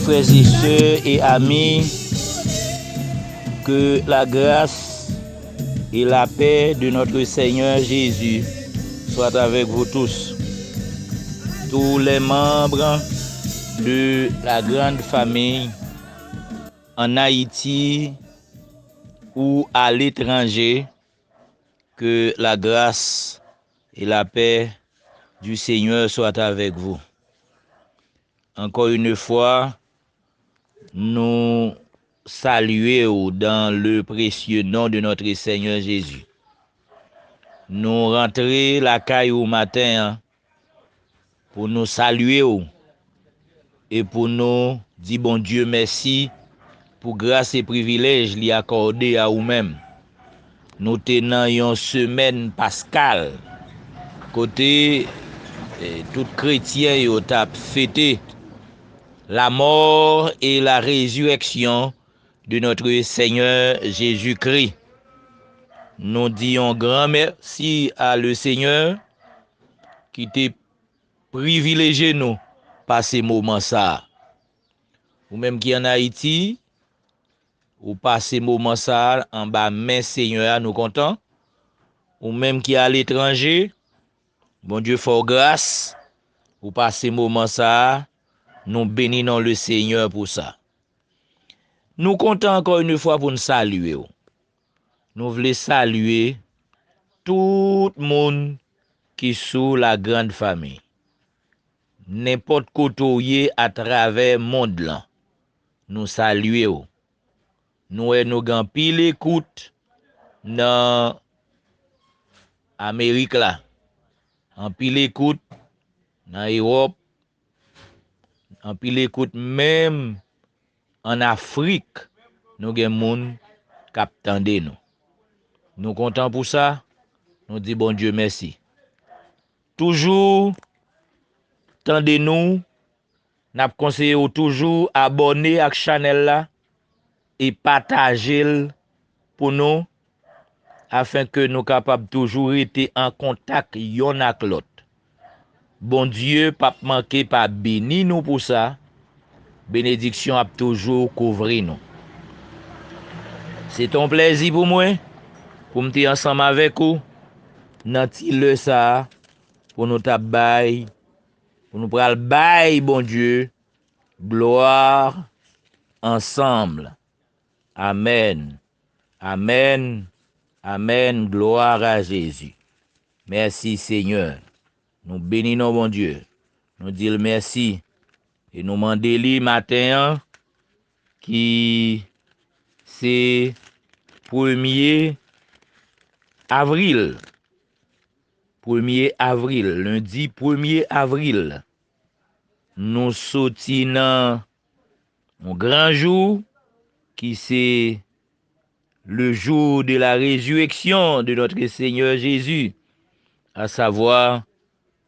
Frères et sœurs et amis, que la grâce et la paix de notre Seigneur Jésus soient avec vous tous. Tous les membres de la grande famille en Haïti ou à l'étranger, que la grâce et la paix du Seigneur soient avec vous. Encore une fois, nous saluons dans le précieux nom de notre Seigneur Jésus. Nous rentrons la caille au matin pour nous saluer et pour nous dire bon Dieu merci pour grâce et privilège lui accordé à vous-même. Nous tenons une semaine pascale côté tout chrétien yo t'a fêté la mort et la résurrection de notre Seigneur Jésus-Christ. Nous disons grand merci à le Seigneur qui t'a privilégié nous par ces moments ça. Ou même qui en Haïti, ou par ces moments ça en bas main Seigneur nous content. Ou même qui à l'étranger, bon Dieu fort grâce, ou par ces moments ça. Nous bénissons le Seigneur pour ça. Nous comptons encore une fois pour nous saluer. Nous voulons saluer tout le monde qui est sous la grande famille. N'importe côté à travers le monde là. Nous saluons. Nous avons grand pile écoute dans Amérique là. En pile écoute dans Europe. En pile écoute même en Afrique, nous avons des gens qui attendent nous. Nous comptons pour ça. Nous disons bon Dieu merci. Toujours, tendez-nous. Nous conseillons toujours abonner à la chaîne là et partager pour nous afin que nous capables toujours être en contact yon avec l'autre. Bon Dieu, pas manquer, pas béni nous pour ça. Bénédiction a toujours couvert nous. C'est un plaisir pour moi, pour me être ensemble avec vous, dans le ça, pour nous tabailler, pour nous prendre bail, bon Dieu, gloire ensemble. Amen. Amen. Amen. Gloire à Jésus. Merci Seigneur. Nous bénissons bon Dieu. Nous disons merci. Et nous demandons matin qui c'est 1er avril. 1er avril, lundi 1er avril. Nous sortons dans un grand jour qui c'est le jour de la résurrection de notre Seigneur Jésus, à savoir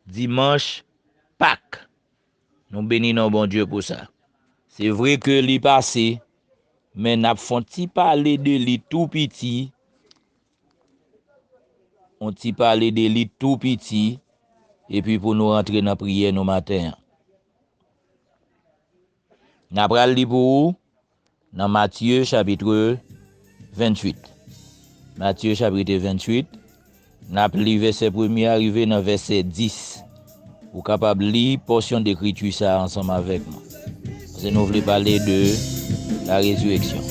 dimanche Pâques. Nous bénissons bon Dieu pour ça. C'est vrai que l'y passé, mais n'a pas parler de lui tout petit on t'y parler de lui tout petit, et puis pour nous rentrer dans la prière nos matin. N'a pral li pour dans Matthieu chapitre 28. Matthieu chapitre 28, n'a li verset 1er arrivé dans verset 10. Ou capable lire portion d'écriture ça ensemble avec moi. Parce que nous voulons parler de la résurrection.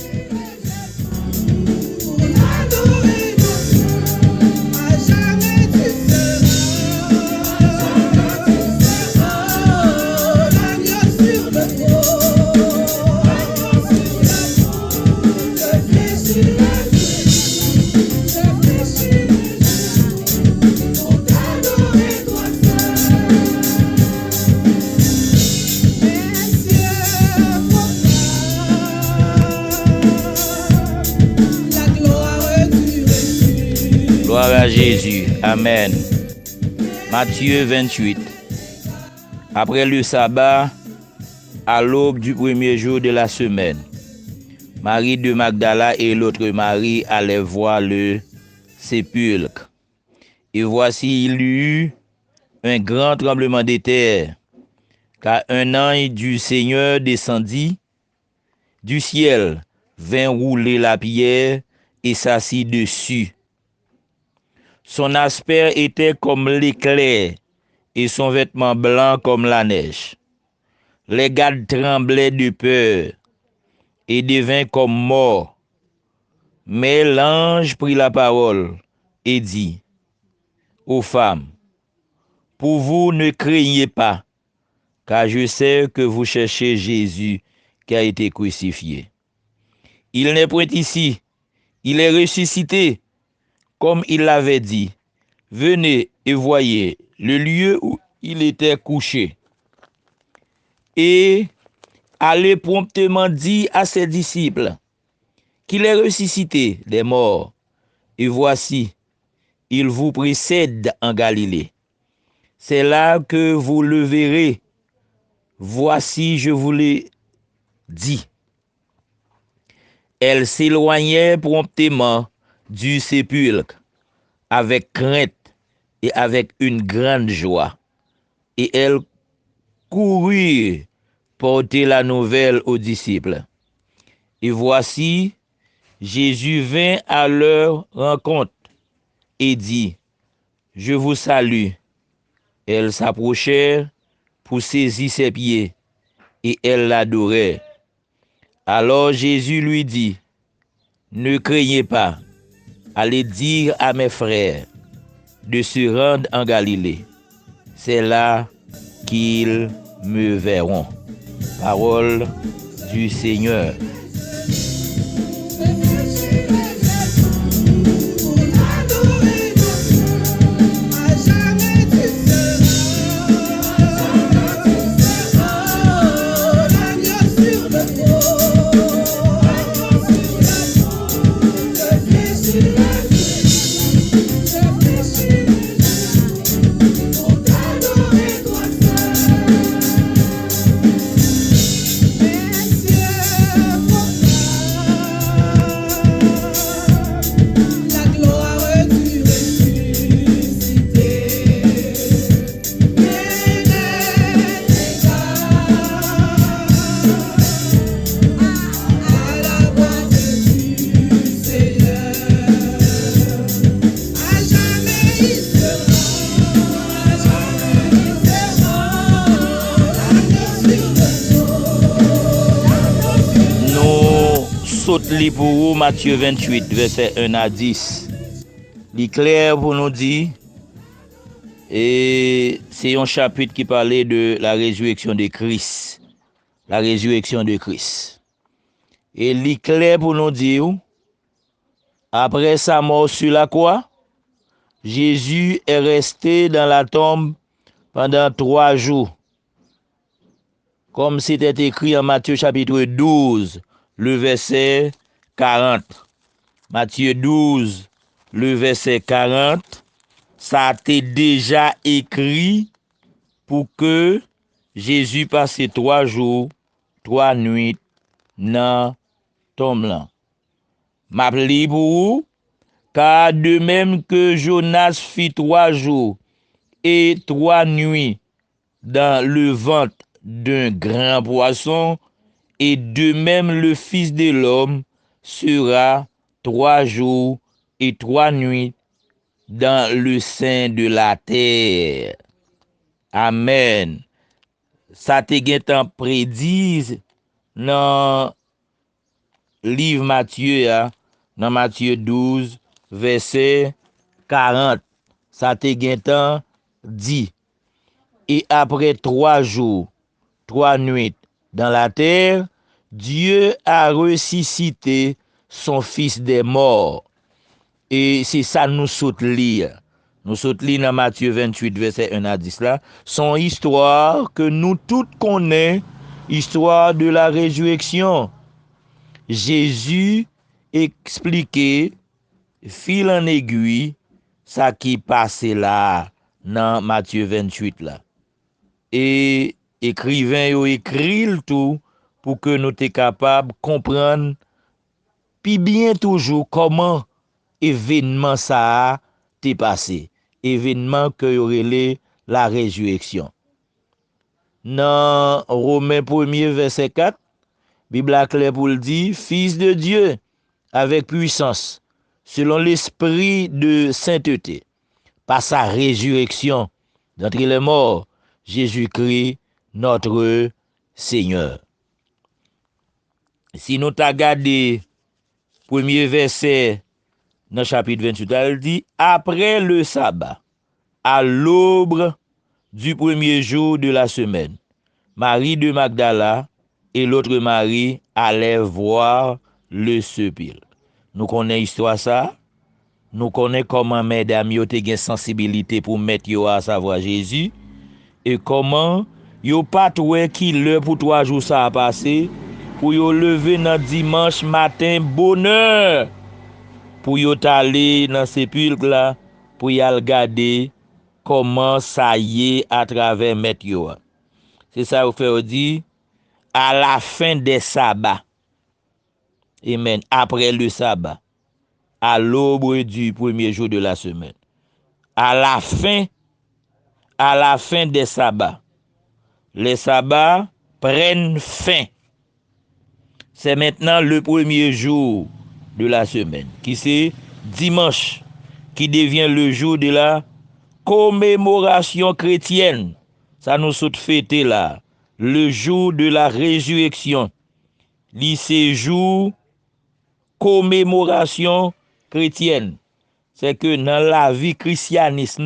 Gloire à Jésus. Amen. Matthieu 28. Après le sabbat, à l'aube du premier jour de la semaine, Marie de Magdala et l'autre Marie allaient voir le sépulcre. Et voici, il y eut un grand tremblement de terre, car un ange du Seigneur descendit du ciel, vint rouler la pierre et s'assit dessus. Son aspect était comme l'éclair et son vêtement blanc comme la neige. Les gardes tremblaient de peur et devinrent comme morts. Mais l'ange prit la parole et dit aux femmes, pour vous ne craignez pas, car je sais que vous cherchez Jésus qui a été crucifié. Il n'est point ici, il est ressuscité, comme il l'avait dit. Venez et voyez le lieu où il était couché. Et allez promptement dire à ses disciples qu'il est ressuscité des morts. Et voici, il vous précède en Galilée. C'est là que vous le verrez. Voici, je vous l'ai dit. Elle s'éloignait promptement du sépulcre avec crainte et avec une grande joie. Et elle courut porter la nouvelle aux disciples. Et voici, Jésus vint à leur rencontre et dit, je vous salue. Elle s'approchait pour saisir ses pieds, et elle l'adorait. Alors Jésus lui dit, ne craignez pas, allez dire à mes frères de se rendre en Galilée. C'est là qu'ils me verront. Parole du Seigneur. Saute li pour vous, Matthieu 28, verset 1 à 10. Li clair pour nous dire, et c'est un chapitre qui parlait de la résurrection de Christ. La résurrection de Christ. Et li clair pour nous dire, après sa mort sur la croix, Jésus est resté dans la tombe pendant 3 jours. Comme c'était écrit en Matthieu chapitre 12, le verset 40. Matthieu 12, le verset 40, ça a été déjà écrit pour que Jésus passe 3 jours, 3 nuits dans tombe là. M'appeli pour vous, Car de même que Jonas fit 3 jours et 3 nuits dans le ventre d'un grand poisson, et de même le Fils de l'homme sera 3 jours et 3 nuits dans le sein de la terre. Amen. Ça te gen tan prédise dans livre Matthieu, dans Matthieu 12, verset 40. Ça te gen tan dit. Et après 3 jours, 3 nuits dans la terre, Dieu a ressuscité son Fils des morts. Et c'est ça nous saute lire. Nous saute lire dans Matthieu 28, verset 1 à 10 là. Son histoire que nous toutes connaissons, histoire de la résurrection. Jésus expliquait, fil en aiguille, ça qui passait là, dans Matthieu 28 là. Et écrivain yo écrit le tout pour que nous soyons capables de comprendre puis bien toujours comment événement ça a t'est passé, événement que y aurait la résurrection. Dans Romains 1er verset 4, Bible a clair pour le dire, Fils de Dieu avec puissance, selon l'esprit de sainteté, par sa résurrection d'entre les morts, Jésus-Christ, notre Seigneur. Si nous t'as gardé premier verset dans le chapitre 28, elle dit, après le sabbat, à l'aube du premier jour de la semaine, Marie de Magdala et l'autre Marie allaient voir le sépulcre. Nous connaissons l'histoire ça. Nous connaissons comment mesdames yo te gen sensibilité pour mettre yo à savoir Jésus. Et comment yo pas trouvé qui l'heure pour 3 jours ça a passé pour yo lever dans dimanche matin bonheur pour yo aller dans sépulcre là pour y regarder comment ça y est à travers mettre yo. C'est ça vous fait dire à la fin des sabbats. Amen. Après le sabbat, à l'aube du premier jour de la semaine. À la fin des sabbats. Les sabbats prennent fin. C'est maintenant le premier jour de la semaine, qui c'est dimanche, qui devient le jour de la commémoration chrétienne. Ça nous saute fêter là, le jour de la résurrection. C'est jour commémoration chrétienne. C'est que dans la vie christianiste,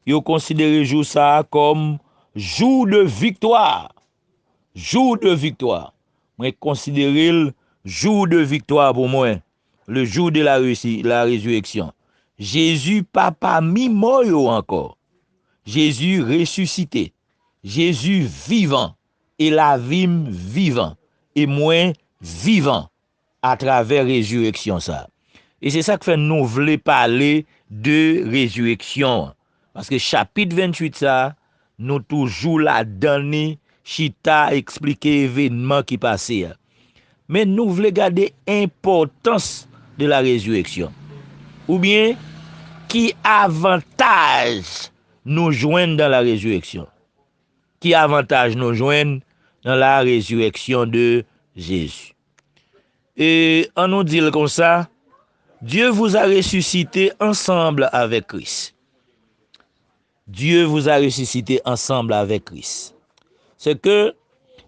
yo considère jour ça comme jour de victoire. Jour de victoire. Moi considère le jour de victoire pour moi, le jour de la résurrection. Jésus papa mi mort encore. Jésus ressuscité. Jésus vivant et la vie vivant et moi vivant à travers résurrection ça. Et c'est ça que fait nous voulons parler de résurrection. Parce que chapitre 28 ça, nous toujours la donner chita expliquer événement qui passait. Mais nous voulons garder importance de la résurrection. Ou bien qui avantage nous joindre dans la résurrection. Qui avantage nous joindre dans la résurrection de Jésus. Et on nous dit comme ça, Dieu vous a ressuscité ensemble avec Christ. Dieu vous a ressuscité ensemble avec Christ. C'est que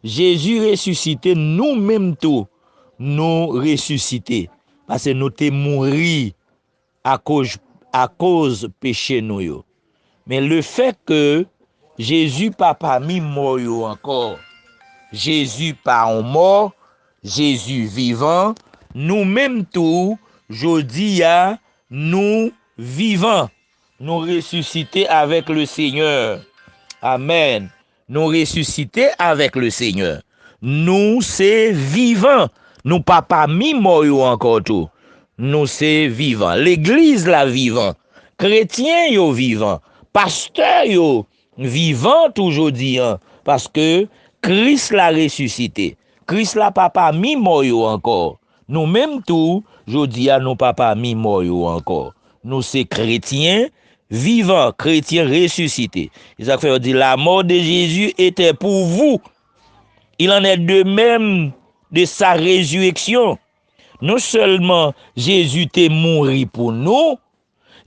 Jésus ressuscité, nous-mêmes tout, nous ressuscité. Parce que nous t'es mouru à cause péché nous yo. Mais le fait que Jésus pas parmi mort yo encore, Jésus pas en mort, Jésus vivant, nous-mêmes tout, jodi a, nous vivants, nous ressuscités avec le Seigneur. Amen. Nous ressuscités avec le Seigneur. Nous c'est vivants. Nous pas parmi mort yo encore tout. Nous c'est vivants. L'église la vivant. Chrétien yo vivant. Pasteur yo vivant aujourd'hui parce que Christ l'a ressuscité. Christ l'a pas parmi mort yo encore. Nous même tout, je dis à nos papas mi mort encore. Nous c'est chrétiens vivants, chrétiens ressuscités. Et ça fait dire la mort de Jésus était pour vous. Il en est de même de sa résurrection. Non seulement Jésus est mort pour nous,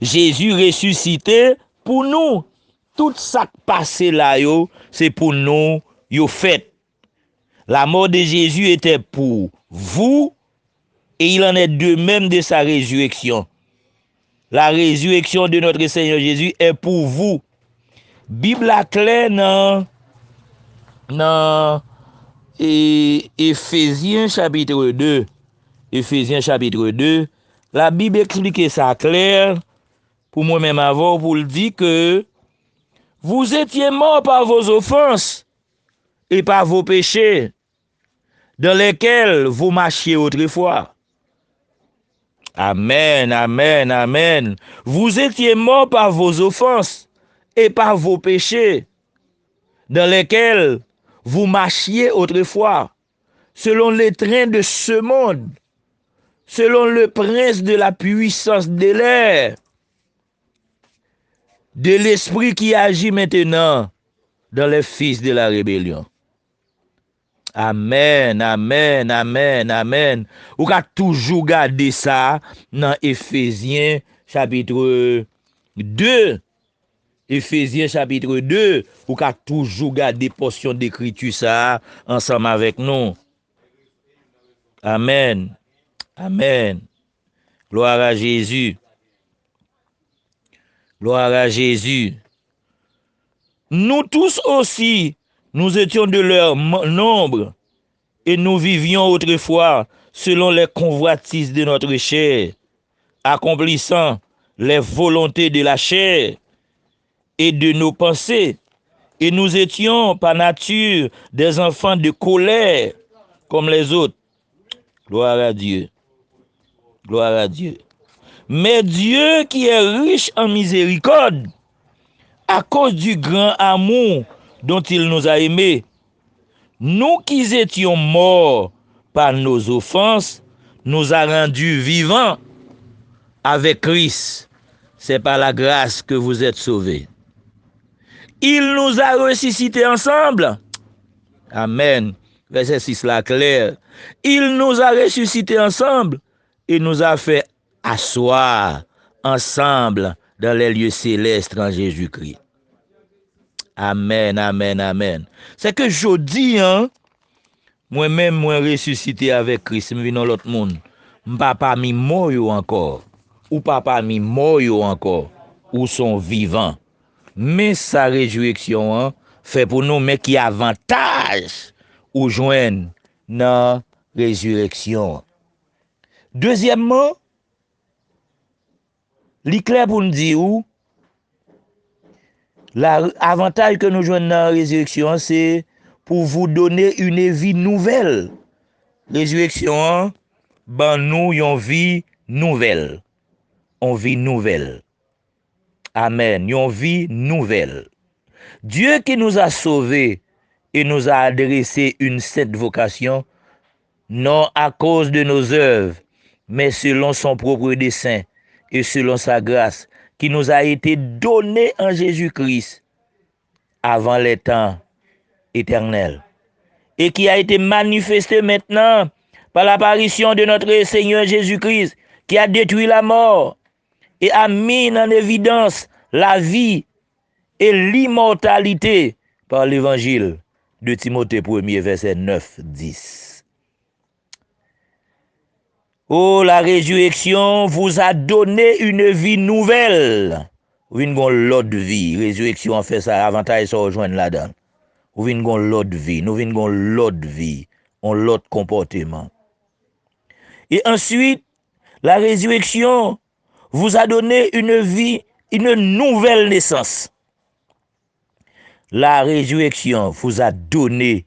Jésus ressuscité pour nous. Tout ça qui passe là, c'est pour nous, yo fait. La mort de Jésus était pour vous, et il en est de même de sa résurrection. La résurrection de notre Seigneur Jésus est pour vous. Bible a clair dans Éphésiens chapitre 2. Éphésiens chapitre 2. La Bible explique ça clair pour moi-même avant pour le dire que vous étiez morts par vos offenses et par vos péchés dans lesquels vous marchiez autrefois. Amen, amen, amen. Vous étiez morts par vos offenses et par vos péchés dans lesquels vous marchiez autrefois, selon les trains de ce monde, selon le prince de la puissance de l'air, de l'esprit qui agit maintenant dans les fils de la rébellion. Amen, amen, amen, amen. Ou ka toujours garder ça dans Éphésiens chapitre 2. Éphésiens chapitre 2, ou ka toujours garder portion d'écriture ça ensemble avec nous. Amen. Amen. Gloire à Jésus. Gloire à Jésus. Nous tous aussi, nous étions de leur nombre et nous vivions autrefois selon les convoitises de notre chair, accomplissant les volontés de la chair et de nos pensées. Et nous étions par nature des enfants de colère comme les autres. Gloire à Dieu. Gloire à Dieu. Mais Dieu qui est riche en miséricorde, à cause du grand amour dont il nous a aimés, nous qui étions morts par nos offenses, nous a rendus vivants avec Christ. C'est par la grâce que vous êtes sauvés. Il nous a ressuscités ensemble. Amen. Verset 6 là clair. Il nous a ressuscités ensemble et nous a fait asseoir ensemble dans les lieux célestes en Jésus-Christ. Amen, amen, amen. C'est que je dis, moi-même, moi ressuscité avec Christ, je vis dans l'autre monde. Papa mi mort encore, ou papa mi mort encore, ou sont vivants. Mais sa résurrection fait pour nous, mais qui avantage ou joindre dans résurrection. Deuxièmement, l'éclair pour nous dire où l'avantage que nous joignons dans la résurrection, c'est pour vous donner une vie nouvelle. Résurrection, ben nous une vie nouvelle. On vie nouvelle. Amen. Une vie nouvelle. Dieu qui nous a sauvés et nous a adressé une sainte vocation, non à cause de nos œuvres, mais selon son propre dessein et selon sa grâce, qui nous a été donnée en Jésus-Christ avant les temps éternels, et qui a été manifesté maintenant par l'apparition de notre Seigneur Jésus-Christ, qui a détruit la mort et a mis en évidence la vie et l'immortalité par l'évangile de Timothée 1er, verset 9-10. Oh, la résurrection vous a donné une vie nouvelle. Vous venez de l'autre vie. Résurrection fait ça, avantage ça rejoindre là-dedans. Vous venez de l'autre vie. Nous venons de l'autre vie. On l'autre comportement. Et ensuite, la résurrection vous a donné une vie, une nouvelle naissance. La résurrection vous a donné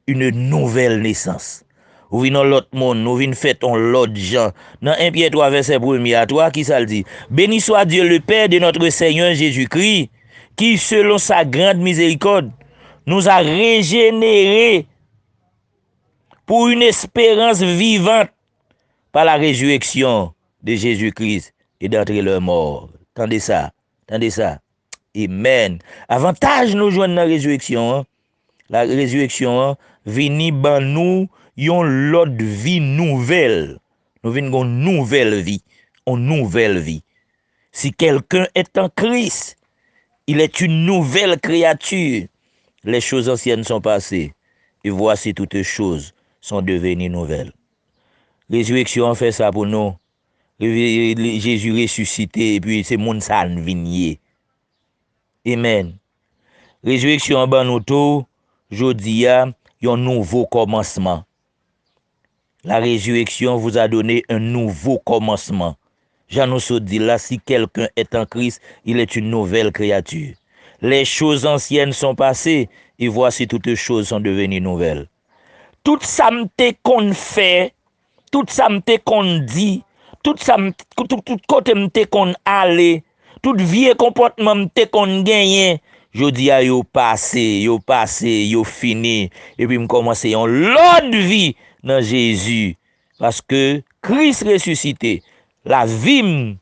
une nouvelle naissance. Ou venez dans l'autre monde, nous venons faire ton l'autre gens. Dans 1 Pierre 3, verset 1er à 3, qui ça le dit? Béni soit Dieu le Père de notre Seigneur Jésus-Christ, qui selon sa grande miséricorde, nous a régénérés pour une espérance vivante par la résurrection de Jésus-Christ et d'entre leurs morts. Tendez ça, tendez ça. Amen. Avantage nous joindre dans la résurrection. Hein? La résurrection hein, vini ban nous yon l'autre vie nouvelle. Nous venons une nouvelle vie. Une nouvelle vie. Si quelqu'un est en Christ, il est une nouvelle créature. Les choses anciennes sont passées. Et voici toutes choses sont devenues nouvelles. Résurrection fait ça pour nous. Jésus ressuscité et puis c'est mon san vigné. Amen. Résurrection en ban nous tout, jodi a un nouveau commencement. La résurrection vous a donné un nouveau commencement. Jean nous dit là, si quelqu'un est en Christ, il est une nouvelle créature. Les choses anciennes sont passées et voici toutes choses sont devenues nouvelles. Tout ça m'te qu'on fait, tout ça m'te qu'on dit, tout côté m'te qu'on aller, tout vieux comportement m'te qu'on gagne. Je dis à yo passé, yo fini et puis me commencer une longue vie dans Jésus parce que Christ ressuscité, la vie me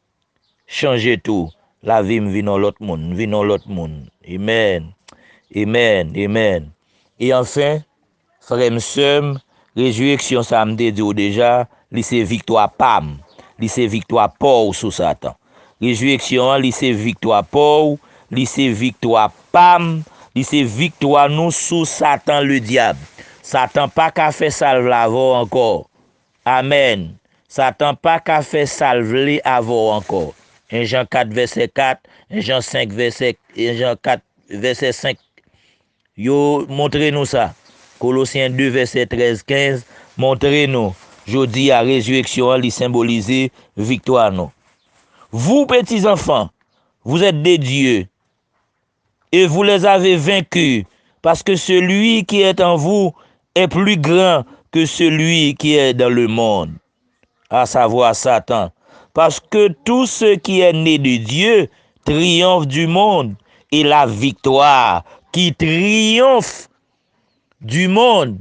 change tout, la vie me vient dans l'autre monde, Amen. Amen, amen. Et enfin, frère et sœur, résurrection ça me dit déjà, c'est victoire pam, c'est victoire pour sous Satan. Résurrection c'est victoire pour, c'est victoire pam, c'est victoire nous sous Satan le diable. Satan pas qu'à faire salve avant encore. Amen. Satan pas qu'à faire salve avant encore. 1 Jean 4 verset 4, 1 Jean 5 verset 1 Jean 4 verset 5. Yo montrez-nous ça. Colossiens 2 verset 13-15, montrez-nous. Jodi à résurrection li symboliser victoire non. Vous petits enfants, vous êtes des dieux et vous les avez vaincus parce que celui qui est en vous est plus grand que celui qui est dans le monde, à savoir Satan. Parce que tout ce qui est né de Dieu triomphe du monde et la victoire qui triomphe du monde,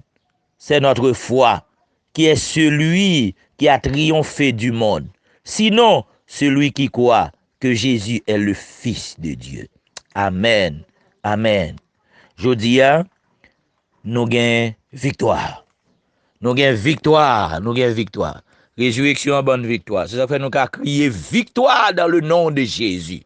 c'est notre foi qui est celui qui a triomphé du monde. Sinon, celui qui croit que Jésus est le Fils de Dieu. Amen. Amen. Jodia, nous gagnons victoire. Nous gagnons victoire. Nous gagnons victoire. Résurrection en bonne victoire. C'est ça fait nous qu'à crier victoire dans le nom de Jésus.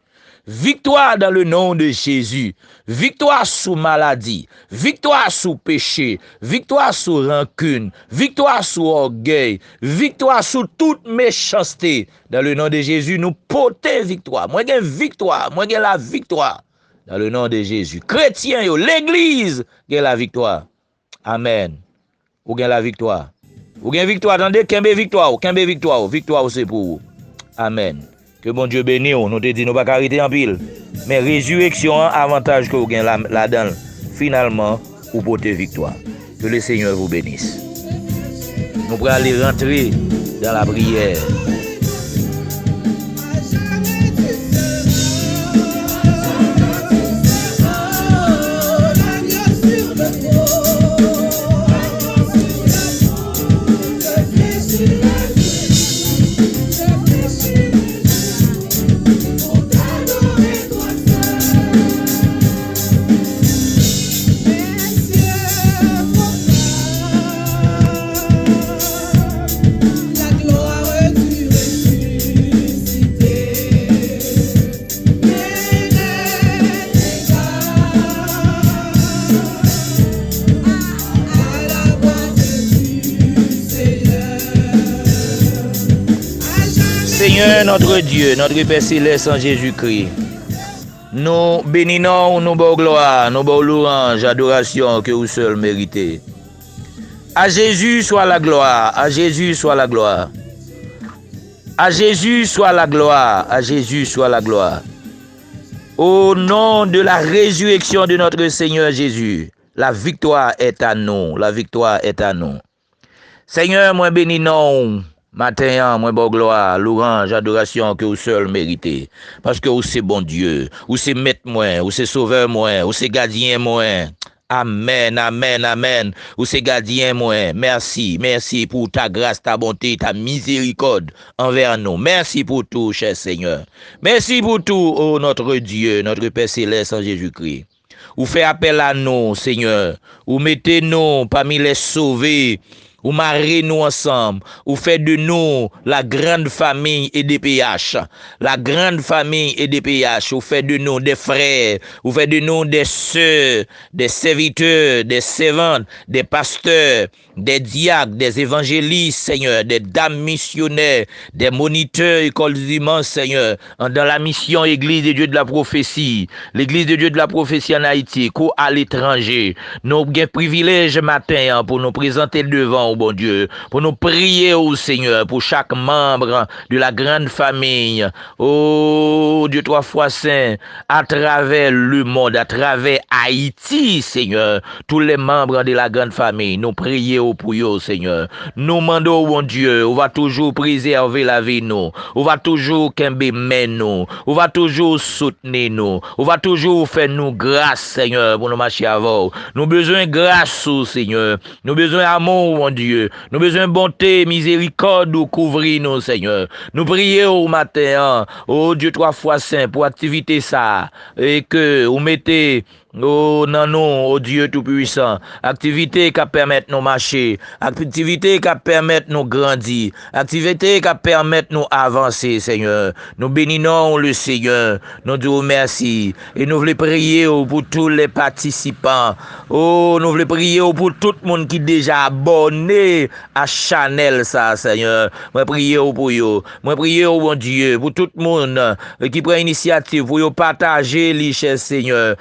Victoire dans le nom de Jésus. Victoire sous maladie. Victoire sous péché. Victoire sous rancune. Victoire sous orgueil. Victoire sous toute méchanceté. Dans le nom de Jésus, nous portons victoire. Moi, j'ai victoire. Moi, j'ai la victoire. Dans le nom de Jésus. Chrétiens, l'église, j'ai la victoire. Amen. Ou gagne la victoire. Ou gagne victoire. Attendez, kembe victoire. Victoire, c'est pour vous. Amen. Que bon Dieu bénisse. Nous te dit, nous pas arrêter en pile. Mais résurrection, avantage que vous gagnez là-dedans. Finalement, vous portez victoire. Que le Seigneur vous bénisse. Nous pourrons aller rentrer dans la prière. Seigneur notre Dieu, notre Père Céleste en Jésus-Christ, nous bénissons, nous bon gloire, nous bon louange, adoration que vous seul méritez. À Jésus soit la gloire, à Jésus soit la gloire. À Jésus soit la gloire, à Jésus soit la gloire. Au nom de la résurrection de notre Seigneur Jésus, la victoire est à nous, la victoire est à nous. Seigneur, moi bénis non. Matin, moi bon gloire, louange, adoration que vous seul méritez. Parce que vous c'est bon Dieu, vous c'est maître moi, vous c'est sauveur moi, vous c'est gardien moi. Amen, amen, amen. Ou c'est gardien, moi. Merci, merci pour ta grâce, ta bonté, ta miséricorde envers nous. Merci pour tout, cher Seigneur. Merci pour tout, oh notre Dieu, notre Père Céleste en Jésus-Christ. Ou fait appel à nous, Seigneur. Ou mettez-nous parmi les sauvés. Ou marrez-nous ensemble, ou faites de nous la grande famille EDPH, la grande famille EDPH, ou faites de nous des frères, ou faites de nous des sœurs, des serviteurs, des servantes, des pasteurs, des diacres, des évangélistes, Seigneur, des dames missionnaires, des moniteurs, école du dimanche, Seigneur, dans la mission Église des Dieux de la prophétie, l'Église des Dieux de la prophétie en Haïti, ou à l'étranger. Nous avons un privilège matin pour nous présenter devant au bon Dieu, pour nous prier au Seigneur, pour chaque membre de la grande famille, oh Dieu trois fois saint, à travers le monde, à travers Haïti, Seigneur, tous les membres de la grande famille, nous prions pour eux, Seigneur. Nous demandons au bon Dieu, on va toujours préserver la vie, nous, on va toujours kembe nous, on va toujours soutenir nous, on va toujours faire nous grâce, Seigneur, pour nous marcher avant. Nous avons besoin de grâce, Seigneur. Nous avons besoin d'amour, mon Dieu. Nous avons besoin de bonté, miséricorde, ou couvrir nous, Seigneur. Nous prions au matin, oh Dieu trois fois saint, pour activité ça, et que vous mettez oh non, non, oh Dieu Tout-Puissant, activité qui permettent nous marcher, activité qui permettent nous grandir, activité qui permettent nous avancer, Seigneur. Nous bénissons le Seigneur, nous disons merci, et nous voulons prier pour tous les participants, oh, nous voulons prier pour tout le monde qui est déjà abonné à Chanel, ça, Seigneur. Moi, prier pour eux, moi, prier au bon Dieu, pour tout le monde qui prend initiative, pour partager les chers Seigneur.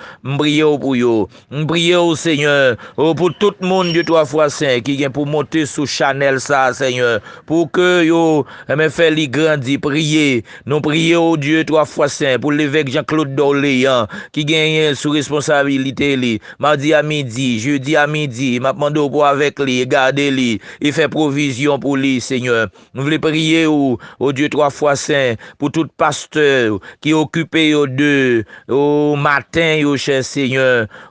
Pour yo, priez au Seigneur, pour tout le monde de trois fois saint qui vient pour monter sous Chanel ça, Seigneur, pour que yo fait les grandir, prier, nous prions au Dieu trois fois saint pour l'évêque Jean-Claude d'Orléans qui gagne sous responsabilité li, mardi à midi, jeudi à midi, m'a demandé pour avec lui, garder lui, et faire provision pour lui, Seigneur. Nous voulons prier au Dieu trois fois saint pour tout pasteur qui occupé au matin, au cher Seigneur.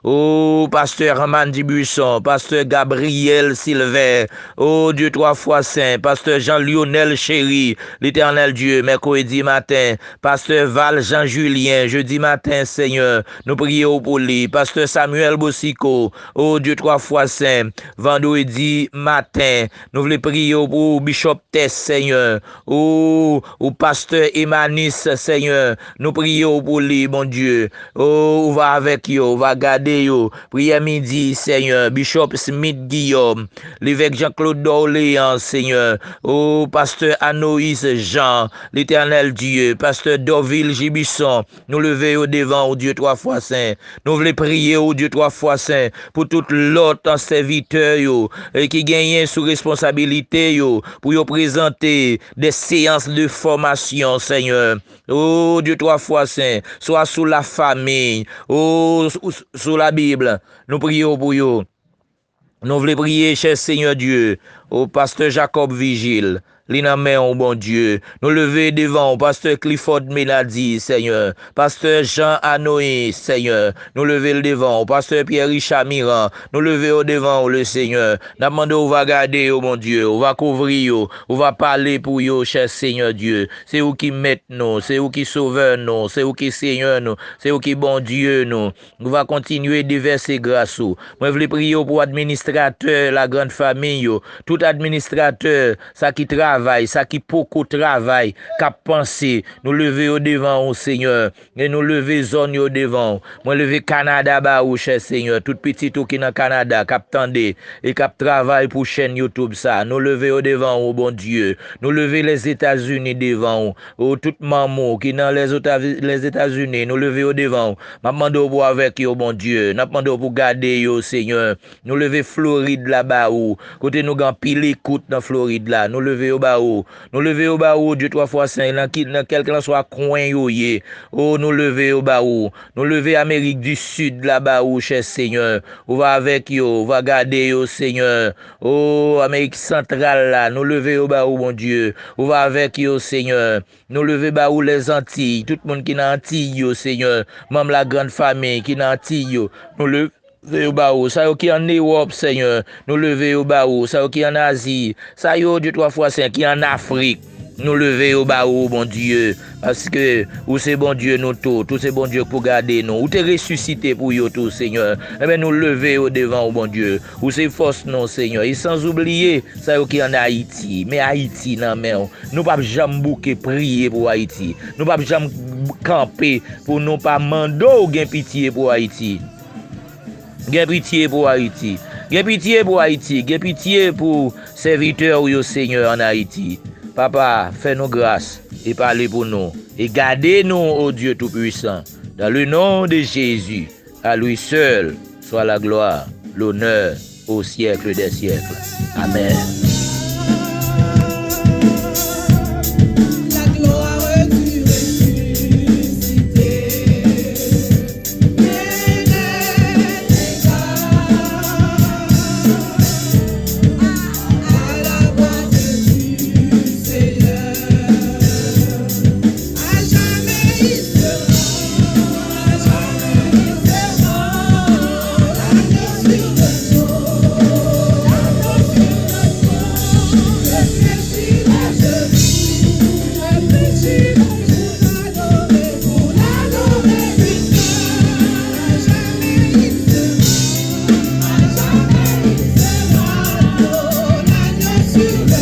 Oh, pasteur Raman Buisson, pasteur Gabriel Silver, oh Dieu trois fois saint, pasteur Jean-Lionel Chéri, l'éternel Dieu, mercredi matin, pasteur Val Jean-Julien, jeudi matin, Seigneur, nous prions pour lui, pasteur Samuel Bossico, oh Dieu trois fois saint, vendredi matin, nous voulons prier pour Bishop Tess, Seigneur, oh, pasteur Emmanis, Seigneur, nous prions pour lui, mon Dieu, oh, on va avec eux, on va garder yo. Prière midi, Seigneur. Bishop Smith Guillaume. L'évêque Jean-Claude d'Orléans, Seigneur. Oh, pasteur Anoïs Jean. L'éternel Dieu. Pasteur Dorville Gibisson. Nous lever au devant au Dieu trois fois saint. Nous voulons prier au Dieu trois fois saint. Pour tout l'autre serviteur yo. Qui gagne sous responsabilité yo. Pour yo présenter des séances de formation, Seigneur. Oh, Dieu trois fois saint. Soit sous la famille. Oh, sous la Bible, nous prions pour vous. Nous voulons prier, cher Seigneur Dieu, au pasteur Jacob Vigile. L'inamé au bon Dieu. Nous lever devant pasteur Clifford Méladi, Seigneur. Pasteur Jean Anoïs, Seigneur. Nous lever le devant. Pasteur Pierre-Richard Miran. Nous lever au devant, le Seigneur. Nous demandons, on va garder, oh mon Dieu. On va couvrir, on va parler pour vous, cher Seigneur Dieu. C'est vous qui mettez nous. C'est vous qui sauveur nous. C'est vous qui Seigneur nous. C'est vous qui bon Dieu nous. On va continuer de verser grâce. Moi, je voulais prier pour administrateur, la grande famille. Tout administrateur, ça qui travaille. Ça qui beaucoup travail, qu'a pensé, nous lever au devant au Seigneur, et nous lever zone au devant, moi lever Canada ba ou cher Seigneur, tout petit tout qui dans Canada, cap tendé, et cap travail pour chaîne YouTube ça, nous lever au devant au bon Dieu, nous lever les États-Unis devant, au tout maman qui dans les États-Unis, nous lever au devant, m'a demandé pour avec au bon Dieu, n'a demandé pour garder au Seigneur, nous lever Floride là-bas ou, côté nous gan pile écoute dans Floride là, nous lever au bas nous lever au bas Dieu trois fois saint dans quelqu'un soit coin yo yé oh nous lever au bas nous lever Amérique du Sud là-bas cher Seigneur on va avec yo on va garder yo Seigneur oh Amérique centrale là nous lever au bas mon Dieu on va avec yo Seigneur nous lever bas les Antilles tout le monde qui dans Antilles yo Seigneur même la grande famille qui dans Antilles yo nous lever lever au bas, ça qui en Europe, Seigneur, nous lever au bas, ça qui en Asie, ça yo 2-3 fois, Seigneur, qui en Afrique. Nous lever au bas, bon Dieu, parce que où c'est bon Dieu nous tout c'est bon Dieu pour garder nous, où t'es ressuscité pour yo tout, Seigneur. Eh bien, nous lever au devant, bon Dieu, où c'est force non, Seigneur. Et sans oublier, ça qui en Haïti, mais Haïti, non, mais nous pas jamais bouquer prier pour Haïti, nous pas jamais camper pour nous pas mando gain pitié pour Haïti. Gain pitié pour Haïti. Gain pitié pour Haïti. Gain pitié pour serviteurs ou Seigneur en Haïti. Papa, fais-nous grâce et parlez pour nous. Et gardez-nous, ô Dieu Tout-Puissant. Dans le nom de Jésus, à lui seul soit la gloire, l'honneur au siècle des siècles. Amen.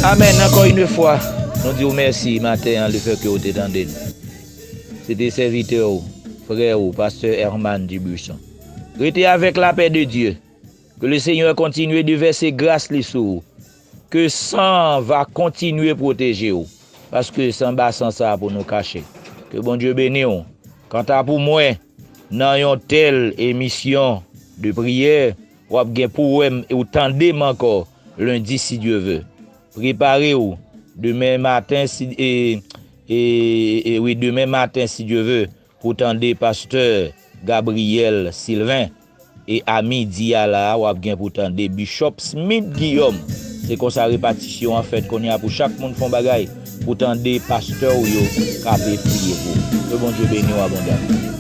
Amen, encore une fois, nous disons merci matin le fait que vous t'étendez. C'était serviteur, frère, pasteur Herman Dubusson. Restez avec la paix de Dieu. Que le Seigneur continue de verser grâce les sous. Que sang va continuer à protéger vous. Parce que sans bas sans ça pour nous cacher. Que bon Dieu bénisse. Quant à pour moi, dans une telle émission de prière, ou bien pour ou tendez encore lundi si Dieu veut. Préparez-vous demain matin oui, demain matin si Dieu veut pour tendre pasteur Gabriel Sylvain et à midi à la ou bien pour tendre Bishop Smith Guillaume. C'est comme ça répartition en fait qu'on y a pour chaque monde font bagaille pour tendre pasteur ou yo capé prier pour. Que bon Dieu bénisse abondamment.